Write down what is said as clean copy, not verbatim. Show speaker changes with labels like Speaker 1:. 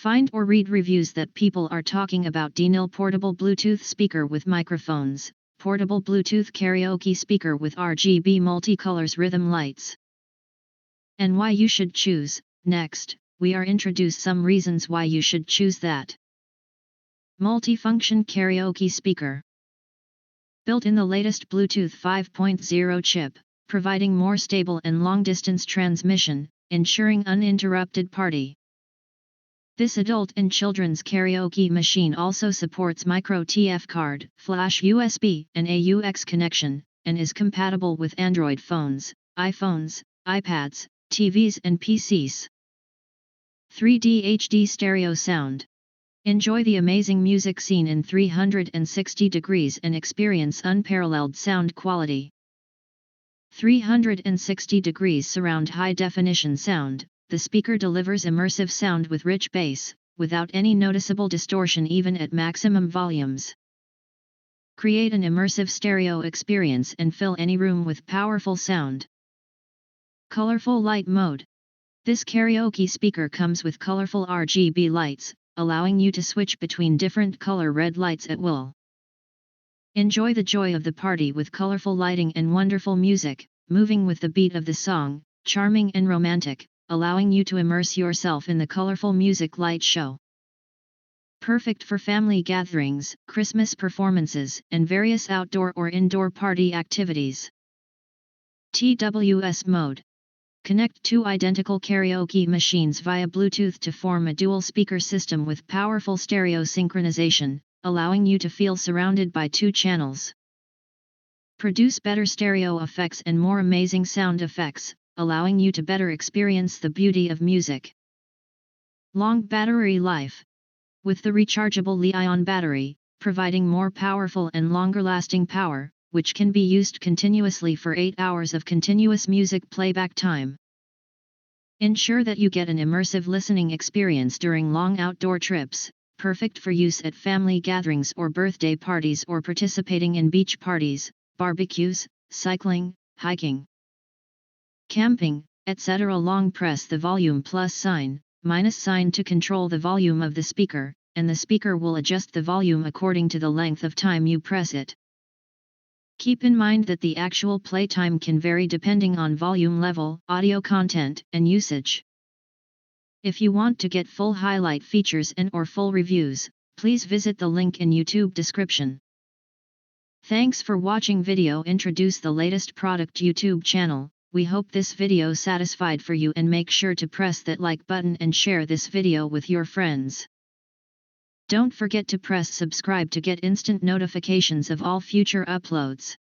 Speaker 1: Find or read reviews that people are talking about Dnil Portable Bluetooth Speaker with microphones, Portable Bluetooth Karaoke Speaker with RGB Multi-Colors Rhythm Lights. And why you should choose. Next, we are introduce some reasons why you should choose that. Multifunction Karaoke Speaker. Built in the latest Bluetooth 5.0 chip, providing more stable and long-distance transmission, ensuring uninterrupted party. This adult and children's karaoke machine also supports micro TF card, flash USB, and AUX connection, and is compatible with Android phones, iPhones, iPads, TVs and PCs. 3D HD stereo sound. Enjoy the amazing music scene in 360 degrees and experience unparalleled sound quality. 360 degrees surround high-definition sound. The speaker delivers immersive sound with rich bass, without any noticeable distortion even at maximum volumes. Create an immersive stereo experience and fill any room with powerful sound. Colorful light mode. This karaoke speaker comes with colorful RGB lights, allowing you to switch between different color red lights at will. Enjoy the joy of the party with colorful lighting and wonderful music, moving with the beat of the song, charming and romantic, allowing you to immerse yourself in the colorful music light show. Perfect for family gatherings, Christmas performances, and various outdoor or indoor party activities. TWS Mode. Connect two identical karaoke machines via Bluetooth to form a dual speaker system with powerful stereo synchronization, allowing you to feel surrounded by two channels. Produce better stereo effects and more amazing sound effects, allowing you to better experience the beauty of music. Long battery life. With the rechargeable Li-ion battery, providing more powerful and longer-lasting power, which can be used continuously for 8 hours of continuous music playback time. Ensure that you get an immersive listening experience during long outdoor trips, perfect for use at family gatherings or birthday parties or participating in beach parties, barbecues, cycling, hiking, camping, etc. Long press the volume plus sign, minus sign to control the volume of the speaker, and the speaker will adjust the volume according to the length of time you press it. Keep in mind that the actual playtime can vary depending on volume level, audio content, and usage. If you want to get full highlight features and/or full reviews, please visit the link in YouTube description. Thanks for watching video introduce the latest product YouTube channel. We hope this video satisfied for you and make sure to press that like button and share this video with your friends. Don't forget to press subscribe to get instant notifications of all future uploads.